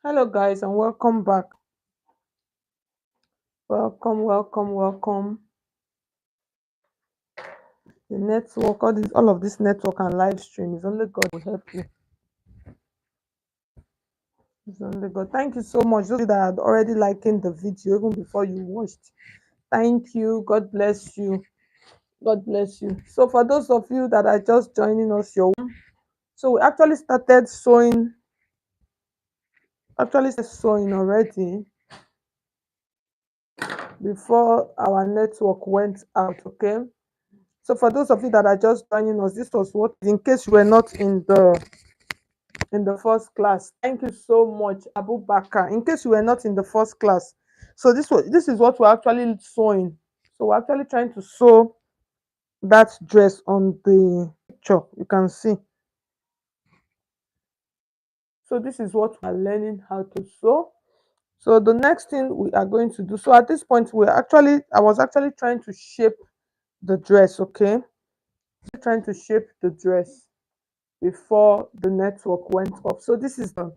Hello guys and welcome back. Welcome. The network, all of this network and live stream is only God will help you. It's only God. Thank you so much. Those of you that had already liking the video even before you watched. Thank you. God bless you. God bless you. So for those of you that are just joining us, so we actually started sewing already before our network went out. Okay. So for those of you that are just joining us, this was what, in case you were not in the first class. Thank you so much, Abu Bakar. In case you were not in the first class, so this is what we're actually sewing. So we're actually trying to sew that dress on the picture. You can see. So this is what we're learning how to sew. So the next thing we are going to do. So at this point, I was actually trying to shape the dress. Okay, trying to shape the dress before the network went off. So this is the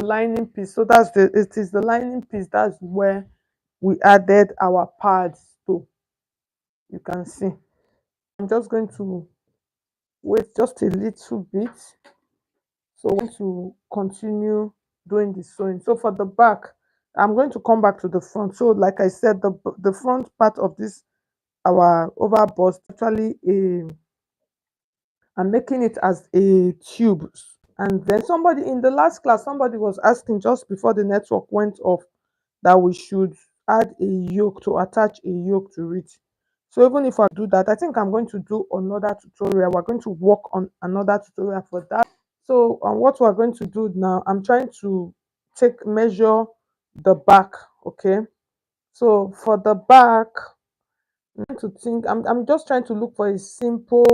lining piece. So it is the lining piece. That's where we added our pads to. You can see. I'm just going to wait just a little bit. So I'm going to continue doing the sewing. So for the back, I'm going to come back to the front. So like I said, the front part of this our over bust actually I'm making it as a tube. And then somebody in the last class, somebody was asking just before the network went off that we should add a yoke to attach a yoke to it. So even if I do that, I think I'm going to do another tutorial. We're going to work on another tutorial for that. So what we're going to do now, I'm trying to measure the back. Okay. So for the back, I'm just trying to look for a simple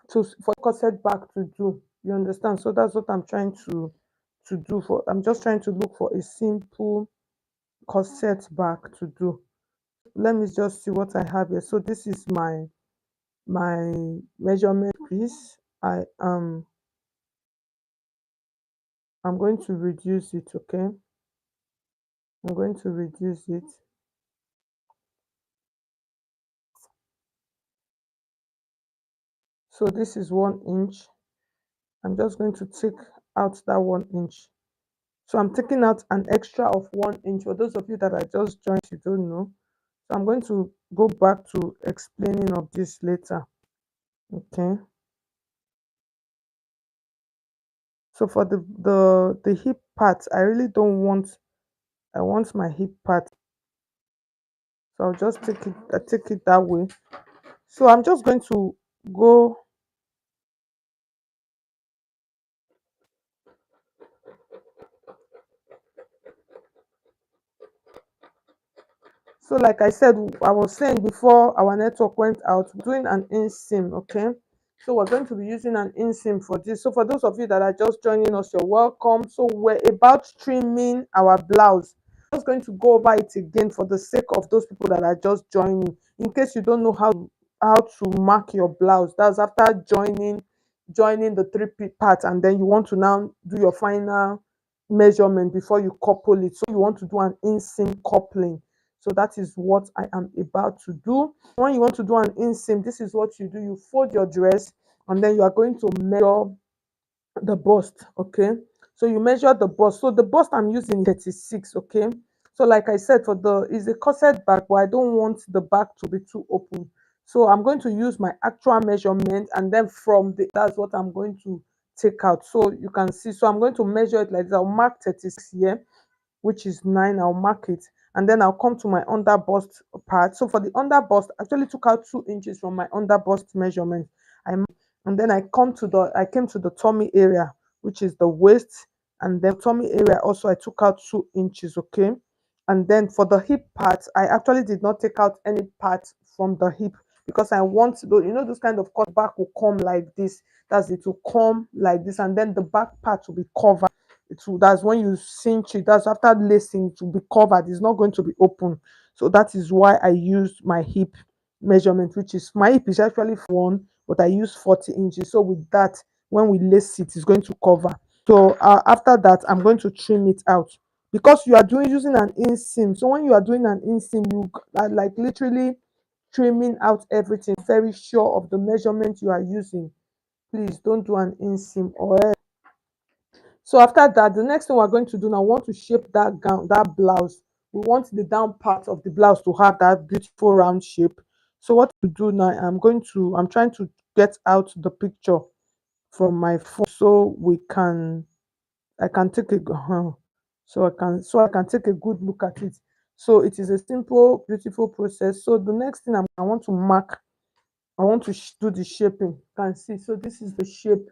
for corset back to do. You understand? So that's what I'm trying to do. For I'm just trying to look for a simple corset back to do. Let me just see what I have here. So this is my measurement piece. I'm going to reduce it. Okay, I'm going to reduce it. So this is 1 inch. I'm just going to take out that 1 inch. So I'm taking out an extra of 1 inch. For those of you that are just joined, you don't know. So I'm going to go back to explaining of this later. Okay. So for the hip part, I really don't want. I want my hip part. So I'll just take it that way. So I'm just going to go. So like I said, I was saying before our network went out, doing an inseam. Okay. So we're going to be using an inseam for this. So for those of you that are just joining us, you're welcome. So we're about trimming our blouse. I'm just going to go over it again for the sake of those people that are just joining. In case you don't know how to mark your blouse, that's after joining the part, and then you want to now do your final measurement before you couple it. So you want to do an inseam coupling. So that is what I am about to do. When you want to do an inseam, this is what you do. You fold your dress and then you are going to measure the bust. Okay. So you measure the bust. So the bust I'm using 36. Okay. So like I said, for the is a corset back, but I don't want the back to be too open. So I'm going to use my actual measurement, and then from that's what I'm going to take out. So you can see. So I'm going to measure it like this. I'll mark 36 here, which is 9. I'll mark it. and then I'll come to my under bust part. So for the under bust, I actually took out 2 inches from my under bust measurement. I and then I came to the tummy area, which is the waist, and then tummy area also I took out 2 inches, okay. And then for the hip part, I actually did not take out any part from the hip because I want to, those kind of cut back will come like this. That's it will come like this, and then the back part will be covered. That's when you cinch it. That's after lacing, it will be covered. It's not going to be open. So that is why I used my hip measurement, which is my hip is actually one, but I use 40 inches. So with that, when we lace it, it's going to cover. So after that, I'm going to trim it out because you are doing using an inseam. So when you are doing an inseam, you are like literally trimming out everything. Very sure of the measurement you are using. Please don't do an inseam or else. So after that, the next thing we're going to do now, we want to shape that gown, that blouse. We want the down part of the blouse to have that beautiful round shape. So what to do now, I'm trying to get out the picture from my phone so I can take a so I can take a good look at it. So it is a simple, beautiful process. So the next thing I want to mark, I want to do the shaping. You can see. So this is the shape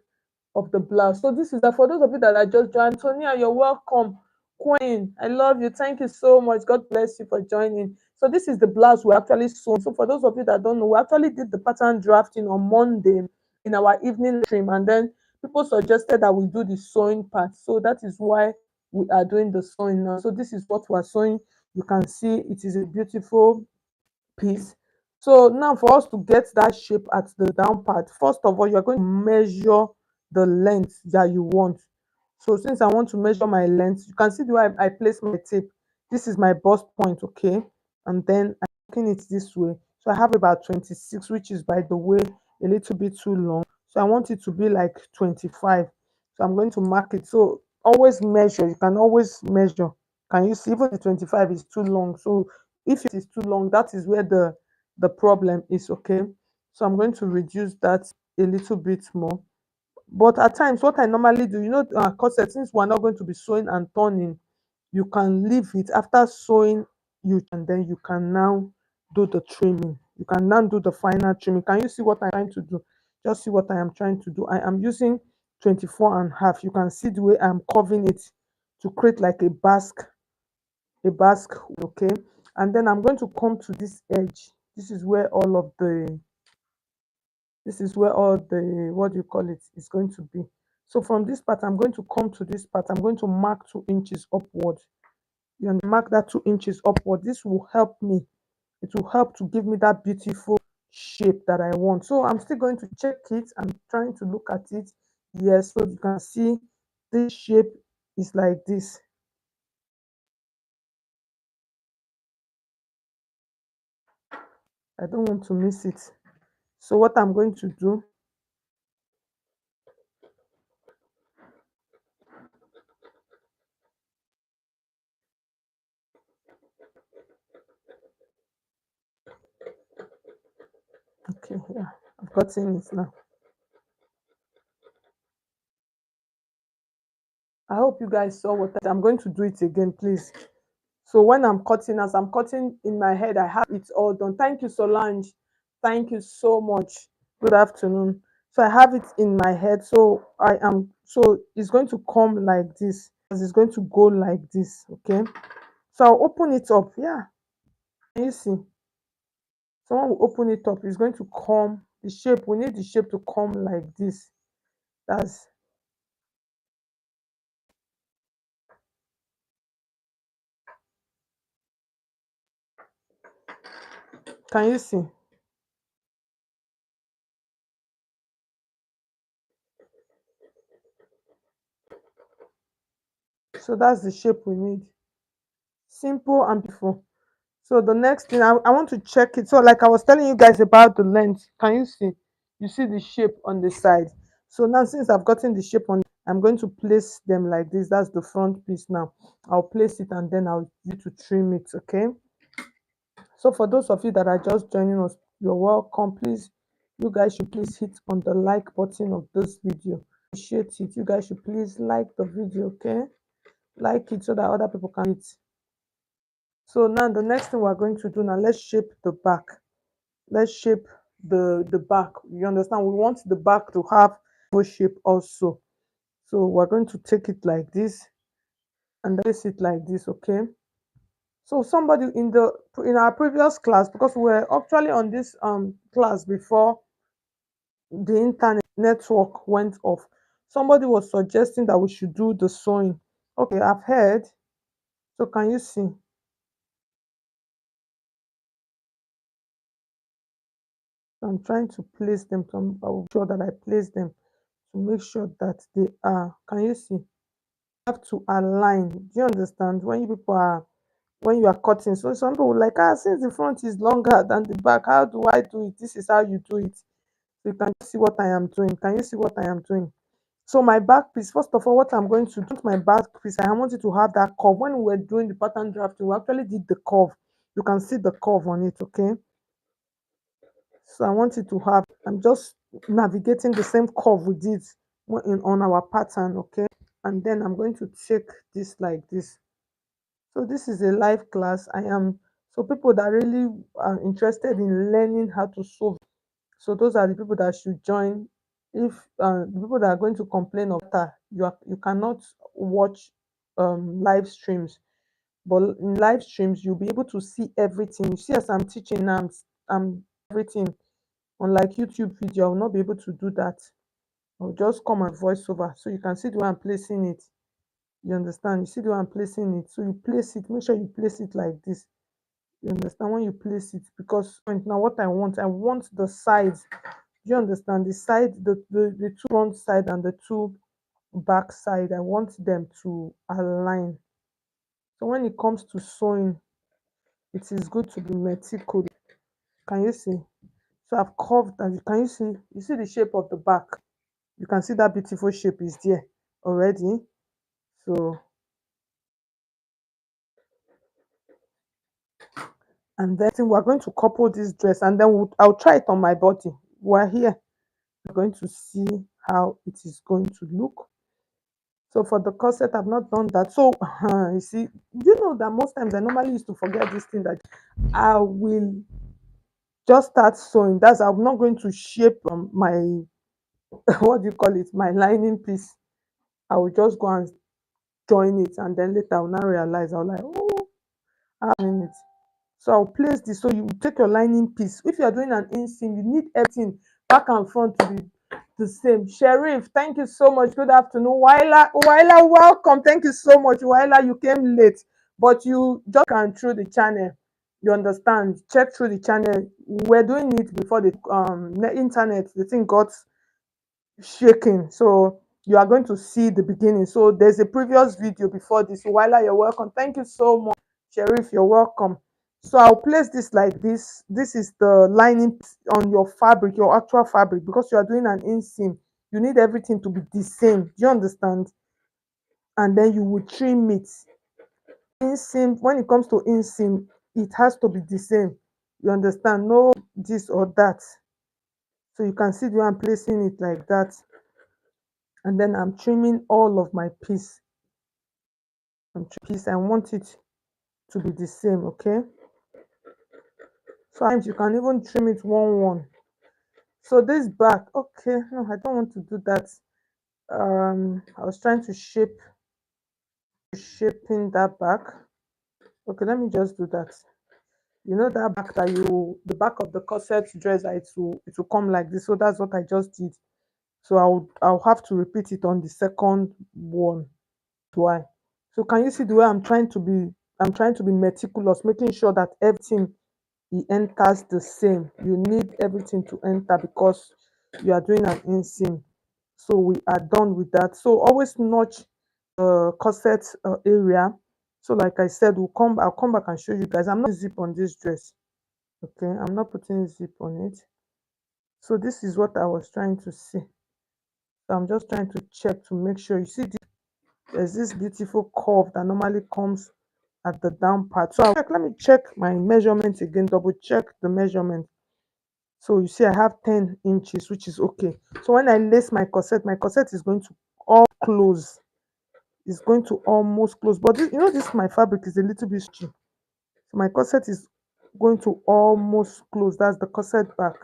of the blouse. So this is that for those of you that are just joined. Antonia, you're welcome. Queen, I love you. Thank you so much. God bless you for joining. So this is the blouse we actually sewn. So for those of you that don't know, we actually did the pattern drafting on Monday in our evening stream, and then people suggested that we do the sewing part. So that is why we are doing the sewing now. So this is what we're sewing. You can see it is a beautiful piece. So now for us to get that shape at the down part, first of all, you're going to measure the length that you want. So since I want to measure my length, you can see the way I place my tape. This is my bust point, okay? And then I'm making it this way. So I have about 26, which is, by the way, a little bit too long. So I want it to be like 25. So I'm going to mark it. So always measure. You can always measure. Can you see? Even the 25 is too long. So if it is too long, that is where the problem is, okay. So I'm going to reduce that a little bit more. But at times what I normally do, corset, since we're not going to be sewing and turning, you can leave it after sewing, and then you can now do the trimming. You can now do the final trimming. Can you see what I'm trying to do? Just see what I am trying to do. I am using 24 and a half. You can see the way I'm curving it to create like a basque, okay. And then I'm going to come to this edge. This is where all of the what do you call it is going to be. So from this part, I'm going to come to this part. I'm going to mark 2 inches upward. You mark that 2 inches upward. This will help me. It will help to give me that beautiful shape that I want. So I'm still going to check it. I'm trying to look at it. Yes, so you can see this shape is like this. I don't want to miss it. So what I'm going to do, okay, yeah, I've gotten it now. I hope you guys saw what I'm going to do it again, please. So when I'm cutting, as I'm cutting in my head, I have it all done. Thank you, Solange. Thank you so much. Good afternoon. So I have it in my head. So it's going to come like this. It's going to go like this. Okay. So I'll open it up. Yeah. Can you see? Someone will open it up. It's going to come. The shape. We need the shape to come like this. That's Can you see? So that's the shape we need. Simple and beautiful. So the next thing I want to check it. So like I was telling you guys about the length. Can you see? You see the shape on the side. So now since I've gotten the shape on, I'm going to place them like this. That's the front piece now. I'll place it and then I'll use to trim it. Okay. So for those of you that are just joining us, you're welcome. Please, you guys should please hit on the like button of this video. Appreciate it. You guys should please like the video, okay? Like it so that other people can hit. So now the next thing we're going to do now, let's shape the back. Let's shape the back. You understand? We want the back to have a shape also. So we're going to take it like this and place it like this, okay? So somebody in our previous class, because we were actually on this class before the internet network went off, somebody was suggesting that we should do the sewing. Okay, I've heard. So can you see? I'm trying to place them. So I'll sure that I place them to make sure that they are. Can you see? Have to align. Do you understand? When you are cutting, so some people will like, since the front is longer than the back, how do I do it? This is how you do it. So you can see what I am doing. Can you see what I am doing? So my back piece, first of all, what I'm going to do, my back piece, I want it to have that curve. When we were doing the pattern drafting, we actually did the curve. You can see the curve on it, okay? So I want it to have, I'm just navigating the same curve we did on our pattern, okay? And then I'm going to take this like this. So this is a live class. So people that really are interested in learning how to sew. So those are the people that should join. If the people that are going to complain of that, you cannot watch live streams. But in live streams, you'll be able to see everything. You see, as I'm teaching now, I'm everything. Unlike YouTube video, I will not be able to do that. I'll just come and voice over. So you can see the way I'm placing it. You understand? You see the way I'm placing it. So you place it, make sure you place it like this. You understand? When you place it, because now what I want the sides. Do you understand? The side, the two front side and the two back side, I want them to align. So when it comes to sewing, it is good to be meticulous. Can you see? So I've curved and can you see? You see the shape of the back? You can see that beautiful shape is there already. So, and then we're going to couple this dress and then I'll try it on my body. We're here. We're going to see how it is going to look. So for the corset, I've not done that. So you see, do you know that most times I normally used to forget this thing that I will just start sewing. I'm not going to shape my what do you call it, my lining piece. I will just go and join it, and then later I'll now realize I'll like, oh, I'm in it. So I'll place this. So you take your lining piece. If you're doing an inseam, you need everything back and front to be the same. Sheriff, thank you so much. Good afternoon. Waila, welcome. Thank you so much. Waila, you came late, but you just can through the channel. You understand? Check through the channel. We're doing it before the internet. The thing got shaking. So you are going to see the beginning. So there's a previous video before this. Waila, you're welcome. Thank you so much. Sheriff, you're welcome. So I'll place this like this. This is the lining on your fabric, your actual fabric, because you are doing an inseam. You need everything to be the same. Do you understand? And then you will trim it. Inseam, when it comes to inseam, it has to be the same. You understand? No this or that. So you can see the way I'm placing it like that. And then I'm trimming all of my piece. I want it to be the same, okay? Sometimes you can even trim it one. So this back, okay, no, I don't want to do that. I was trying to shaping that back. Okay, let me just do that. You know that back the back of the corset dress, it will come like this. So that's what I just did. So I'll have to repeat it on the second one. Why? So can you see the way I'm trying to be meticulous, making sure that everything it enters the same. You need everything to enter because you are doing an inseam. So we are done with that. So always notch corset area. So like I said, I'll come back and show you guys. I'm not zip on this dress. Okay, I'm not putting zip on it. So this is what I was trying to see. So I'm just trying to check to make sure you see there's this beautiful curve that normally comes at the down part. So let me check my measurements again, double check the measurement. So you see I have 10 inches, which is okay. So when I lace my corset is going to all close. It's going to almost close. But this my fabric is a little bit stretchy. So my corset is going to almost close. That's the corset back.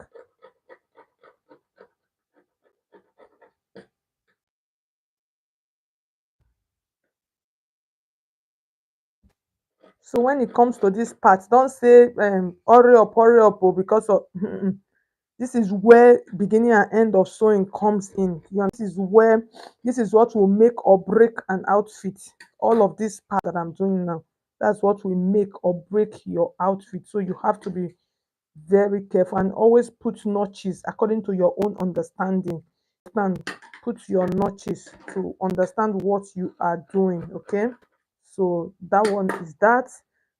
So when it comes to this part, don't say hurry up, oh, because of this is where beginning and end of sewing comes in. This is what will make or break an outfit. All of this part that I'm doing now, that's what will make or break your outfit. So you have to be very careful and always put notches according to your own understanding. Understand, put your notches to understand what you are doing. Okay, so that one is that.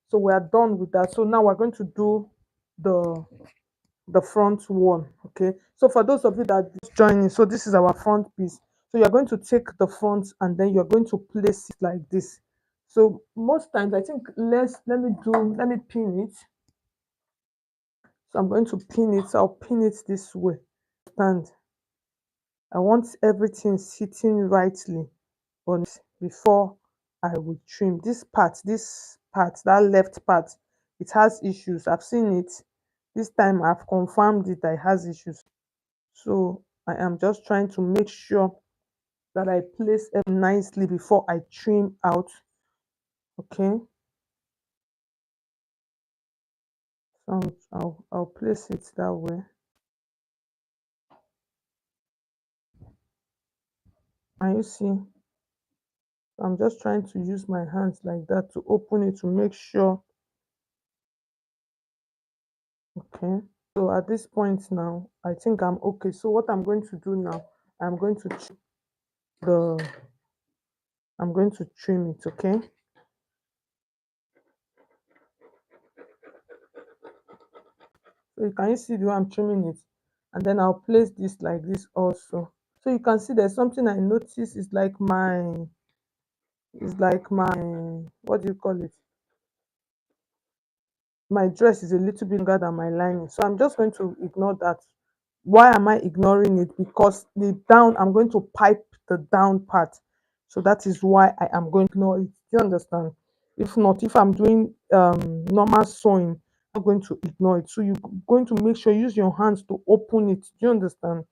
So we are done with that. So now we're going to do the front one. Okay, so for those of you that are just joining, so this is our front piece. So you're going to take the front and then you're going to place it like this. So most times I think let me pin it. So I'm going to pin it. So I'll pin it this way. Stand. I want everything sitting rightly on it before I will trim. This part, that left part, it has issues. I've seen it. This time I've confirmed it that it has issues. So I am just trying to make sure that I place it nicely before I trim out. Okay. So I'll place it that way. And you see, I'm just trying to use my hands like that to open it to make sure. Okay. So at this point now, I think I'm okay. So what I'm going to do now, I'm going to the I'm going to trim it. Okay. So you can see the way I'm trimming it, and then I'll place this like this also. So you can see there's something I noticed is like my what do you call it? My dress is a little bit longer than my lining, so I'm just going to ignore that. Why am I ignoring it? Because the down, I'm going to pipe the down part, so that is why I am going to ignore it. Do you understand? If not, if I'm doing normal sewing, I'm going to ignore it. So you're going to make sure, use your hands to open it. Do you understand?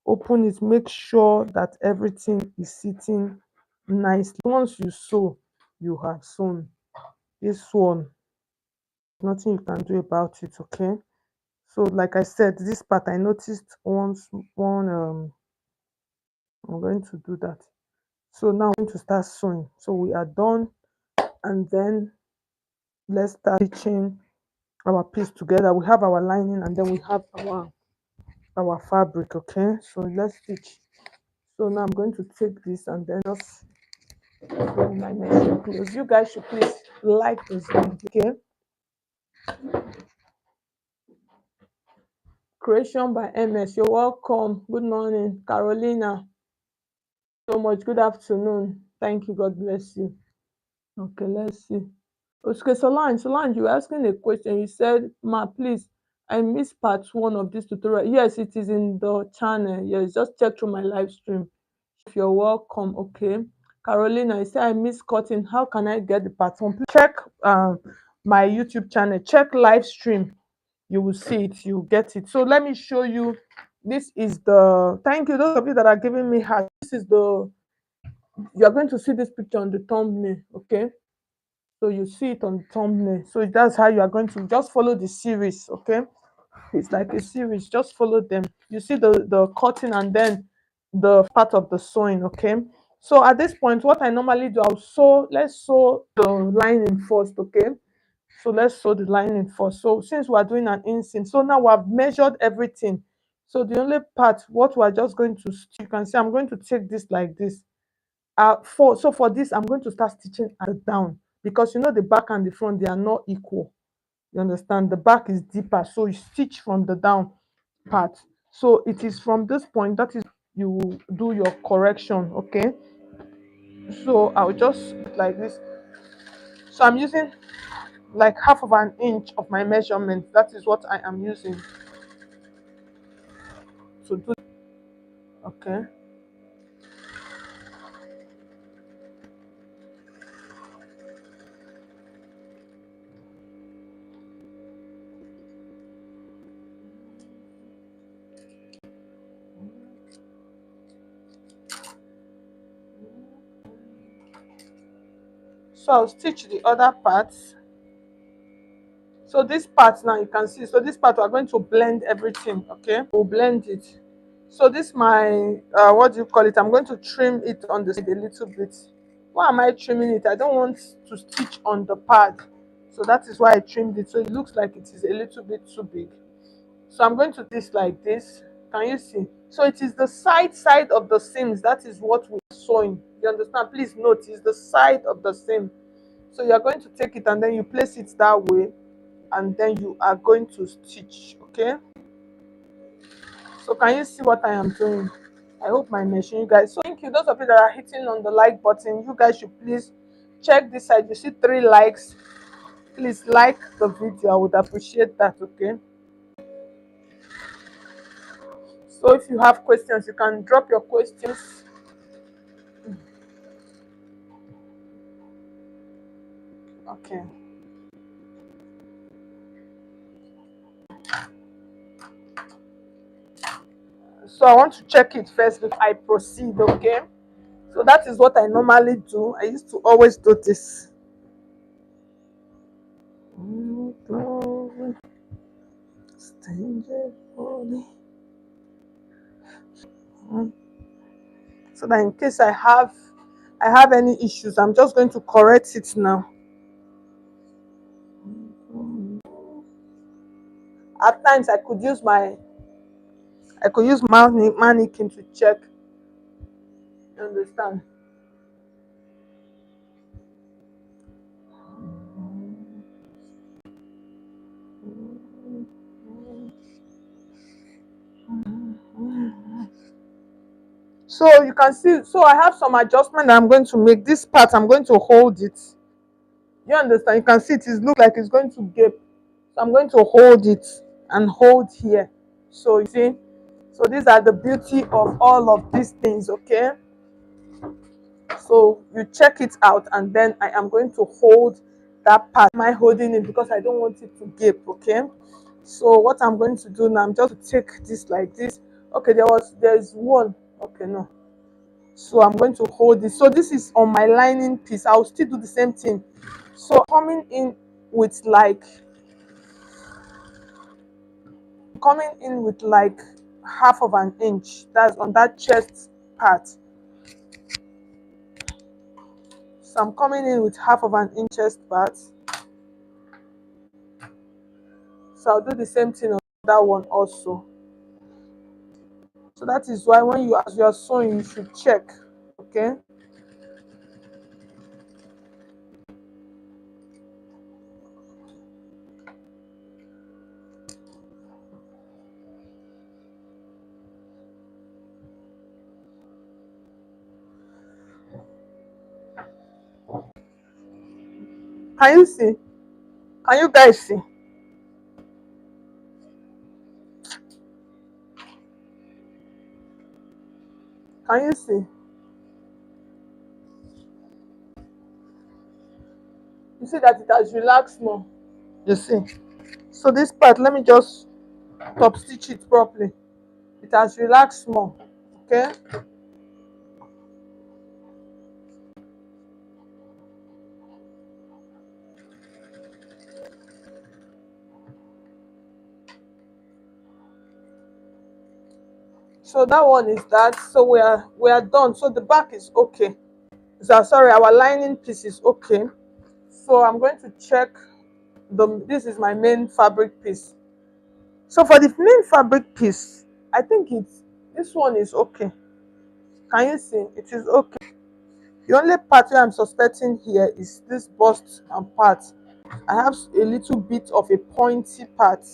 Open it, make sure that everything is sitting nicely. Once you sew, you have sewn. This one, nothing you can do about it. Okay. So like I said, this part I noticed one I'm going to do that. So now I'm going to start sewing. So we are done, and then let's start stitching our piece together. We have our lining and then we have our fabric. Okay, so let's stitch. So now I'm going to take this and then just bring my machine close. You guys should please like this video. Okay, creation by MS, you're welcome. Good morning, Carolina. So much. Good afternoon. Thank you. God bless you. Okay, let's see. Okay, Solange, you were asking a question. You said, Ma, please, I missed part one of this tutorial. Yes, it is in the channel. Yes, just check through my live stream. If you're welcome, okay. Carolina, you said I missed cutting. How can I get the part one? Please check my YouTube channel. Check live stream. You will see it. You get it. So let me show you. This is the. Thank you, those of you that are giving me heart. This is the. You are going to see this picture on the thumbnail, okay? So you see it on the thumbnail. So that's how you are going to just follow the series, okay? It's like a series. Just follow them. You see the cutting and then the part of the sewing, okay? So at this point, what I normally do, I'll sew. Let's sew the lining first, okay? So let's sew the lining first. So since we are doing an inseam, so now we have measured everything. So the only part, what we're just going to, you can see, I'm going to take this like this. For this, I'm going to start stitching at the down, because you know the back and the front, they are not equal. You understand? The back is deeper, so you stitch from the down part. So it is from this point that is you will do your correction. Okay, so I'll just like this. So I'm using like half of an inch of my measurement. That is what I am using to do. Okay, So I'll stitch the other parts. So this part now you can see, so this part we're going to blend everything. Okay, we'll blend it. So this my what do you call it, I'm going to trim it on the side a little bit. Why am I trimming it? I don't want to stitch on the pad, so that is why I trimmed it, so it looks like it is a little bit too big. So I'm going to do this like this. Can you see? So it is the side of the seams, that is what we're sewing. You understand? Please note, it's the side of the seam. So you're going to take it and then you place it that way, and then you are going to stitch. Okay, so can you see what I am doing? I hope my machine, you guys. So thank you, those of you that are hitting on the like button. You guys should please check this side. You see 3 likes. Please like the video, I would appreciate that. Okay, so if you have questions, you can drop your questions. Okay, so I want to check it first before I proceed. Okay, so that is what I normally do. I used to always do this. So that in case I have any issues, I'm just going to correct it now. At times I could use mannequin to check. You understand? So you can see, so I have some adjustment that I'm going to make. This part, I'm going to hold it. You understand? You can see it is look like it's going to gape. So I'm going to hold it and hold here. So you see, so these are the beauty of all of these things. Okay, so you check it out, and then I am going to hold that part. Am I holding it because I don't want it to gape? Okay, so what I'm going to do now, I'm just to take this like this. Okay, there's one. Okay, no, so I'm going to hold this. So this is on my lining piece. I'll still do the same thing. So coming in with like half of an inch, that's on that chest part. So I'm coming in with half of an inch chest part. So I'll do the same thing on that one also. So that is why when you, as you are sewing, you should check. Okay, can you see? Can you guys see? Can you see? You see that it has relaxed more. You see? So this part, let me just top stitch it properly. It has relaxed more. Okay, so that one is that. So we are done. So the back is okay. So sorry, our lining piece is okay. So I'm going to check this is my main fabric piece. So for the main fabric piece, I think this one is okay. Can you see? It is okay. The only part where I'm suspecting here is this bust and part. I have a little bit of a pointy part.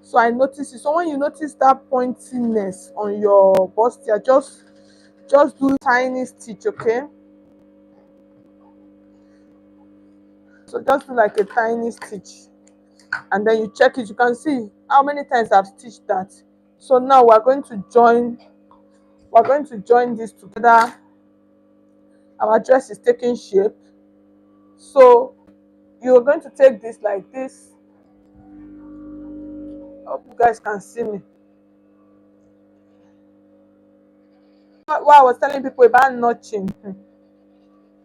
So I notice it. So when you notice that pointiness on your bustier, just do tiny stitch. Okay, so just do like a tiny stitch, and then you check it. You can see how many times I've stitched that. So now we're going to join this together. Our dress is taking shape. So you're going to take this like this. I hope you guys can see me. What I was telling people about notching.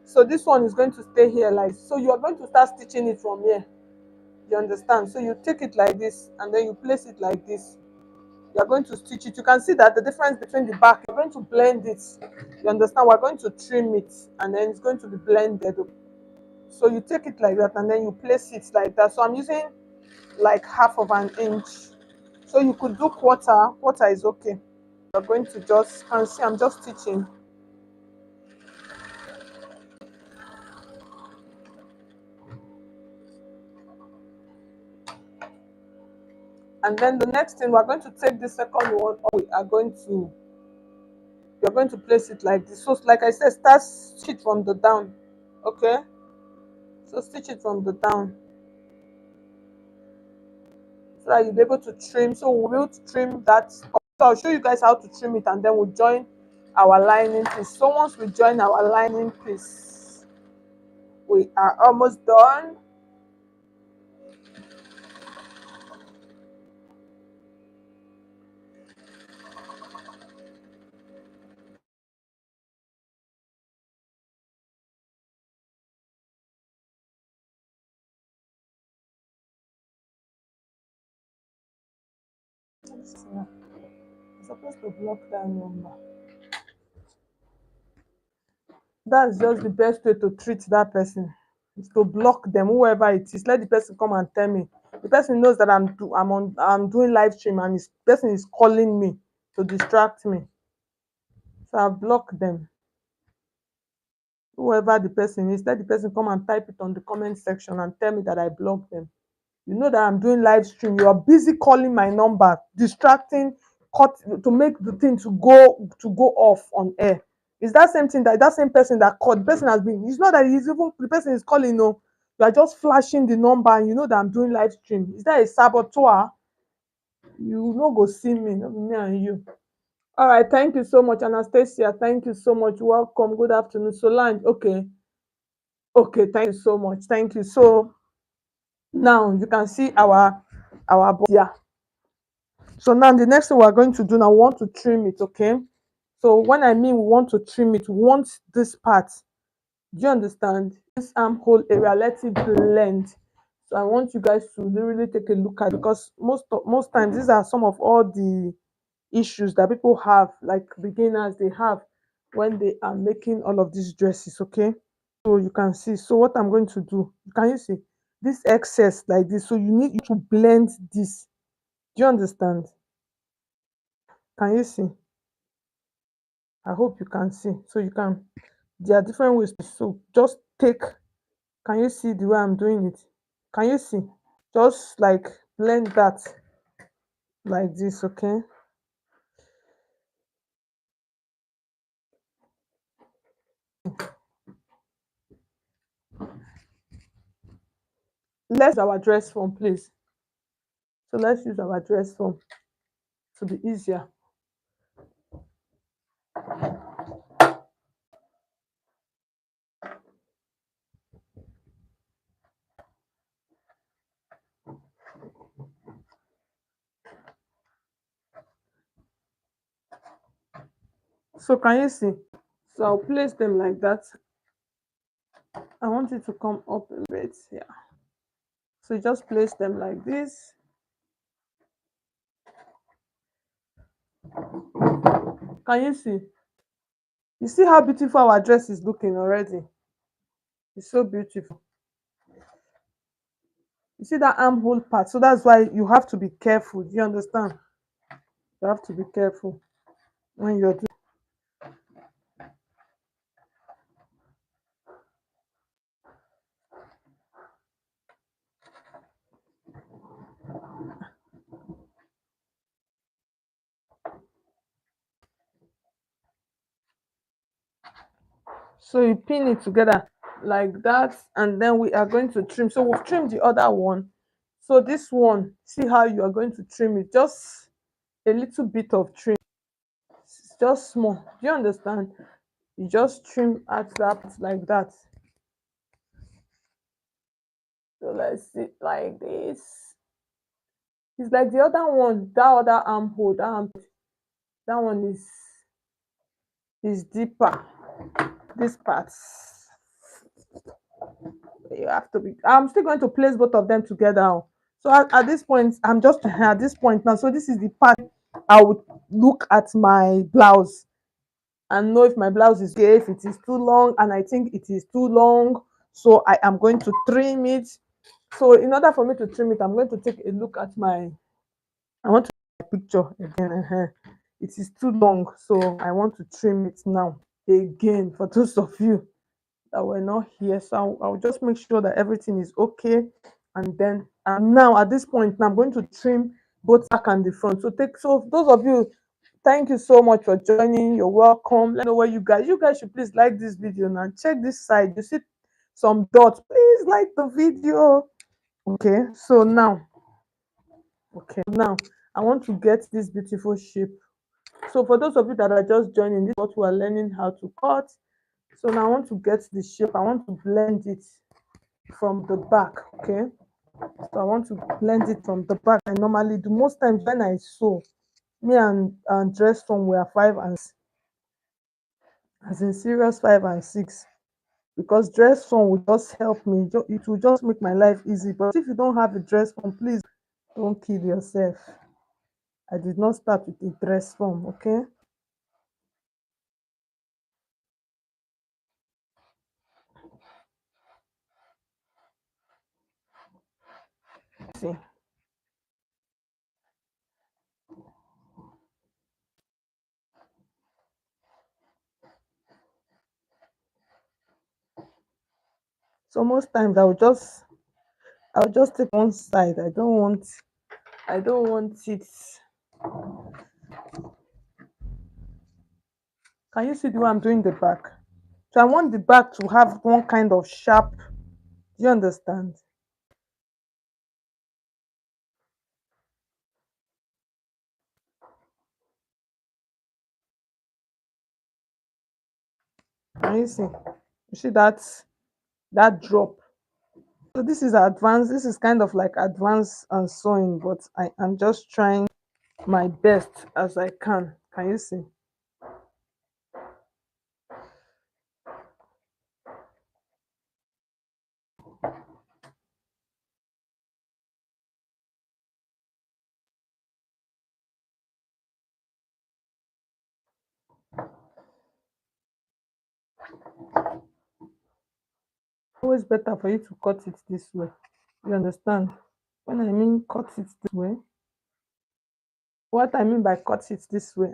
So this one is going to stay here like so. You are going to start stitching it from here. You understand? So you take it like this and then you place it like this. You are going to stitch it. You can see that the difference between the back. You're going to blend it. You understand? We're going to trim it and then it's going to be blended. So you take it like that and then you place it like that. So I'm using like half of an inch. So you could do quarter. Quarter is okay. You're going to just can see I'm just stitching. And then the next thing we're going to take the second one. You're going to place it like this. So like I said, start stitch from the down. Okay. So stitch it from the down so that you'll be able to trim. So we'll be able to trim that. So I'll show you guys how to trim it and then we'll join our lining piece. So once we join our lining piece, we are almost done. I'm supposed to block that number. That's just the best way to treat that person. Is to block them, whoever it is. Let the person come and tell me. The person knows that I'm doing live stream and this person is calling me to distract me. So I block them. Whoever the person is, let the person come and type it on the comment section and tell me that I blocked them. You know that I'm doing live stream. You are busy calling my number, distracting, cut to make the thing to go off on air. Is that same thing that same person that called? The person has been. It's not that he's even the person is calling. No, you are just flashing the number, and you know that I'm doing live stream. Is that a saboteur? You no go see me, not me and you. All right, thank you so much, Anastasia. Thank you so much. Welcome. Good afternoon, Solange. Okay, okay. Thank you so much. Thank you. So now you can see our Bustier. So now the next thing we're going to do now, we want to trim it, okay? So when I mean we want to trim it, we want this part. Do you understand? This armhole area, let it blend. So I want you guys to really take a look at it because most times these are some of all the issues that people have, like beginners they have when they are making all of these dresses, okay? So you can see. So what I'm going to do, can you see this excess like this? So you need to blend this. Do you understand? Can you see? I hope you can see. So you can, there are different ways. So just take, can you see the way I'm doing it? Can you see? Just like blend that like this, okay? Let's use our dress form, please. So let's use our dress form to be easier. So can you see? So I'll place them like that. I want it to come up a bit here. So you just place them like this. Can you see? You see how beautiful our dress is looking already? It's so beautiful. You see that armhole part? So that's why you have to be careful. Do you understand? You have to be careful when you're doing. So you pin it together like that, and then we are going to trim. So we've trimmed the other one. So this one, see how you are going to trim it? Just a little bit of trim. It's just small. Do you understand? You just trim at that like that. So let's see like this. It's like the other one, that other armhole, that one is deeper. This part You have to be. I'm still going to place both of them together. Oh. So at this point, I'm just at this point now. So this is the part I would look at my blouse and know if my blouse is okay, if it is too long, and I think it is too long. So I am going to trim it. So in order for me to trim it, I'm going to take a look at my. I want to take a picture again. It is too long, so I want to trim it now again for those of you that were not here. So I'll just make sure that everything is okay. And then now at this point, now I'm going to trim both back and the front. So those of you, thank you so much for joining. You're welcome. Let me know where you guys should please like this video now. Check this side. You see some dots. Please like the video. Okay. So now I want to get this beautiful shape. So for those of you that are just joining, this is what we are learning how to cut. So now I want to get the shape. I want to blend it from the back. Okay. So I want to blend it from the back. I normally do most times when I sew. Me and dress form were 5 and as in serious 5 and 6 because dress form will just help me. It will just make my life easy. But if you don't have a dress form, please don't kill yourself. I did not start with a dress form. Okay. See. So most times I'll just take one side. I don't want it. Can you see the way I'm doing the back? So I want the back to have one kind of sharp. Do you understand? Can you see? You see that drop. So this is advanced. This is kind of like advanced and sewing, but I am just trying my best as I can. Can you see? Always better for you to cut it this way. You understand? When I mean cut it this way, what I mean by cut it this way,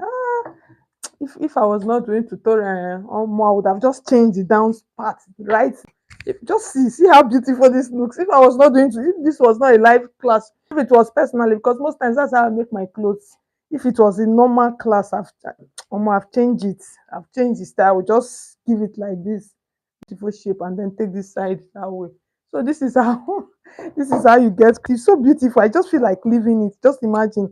if I was not doing tutorial or more, I would have just changed the down part, right? Just see how beautiful this looks. If I was not doing if this was not a live class, if it was personally, because most times that's how I make my clothes. If it was a normal class, I've changed it. I've changed the style. I would just give it like this beautiful shape and then take this side that way. So this is how this is how you get. It's so beautiful. I just feel like living it. Just imagine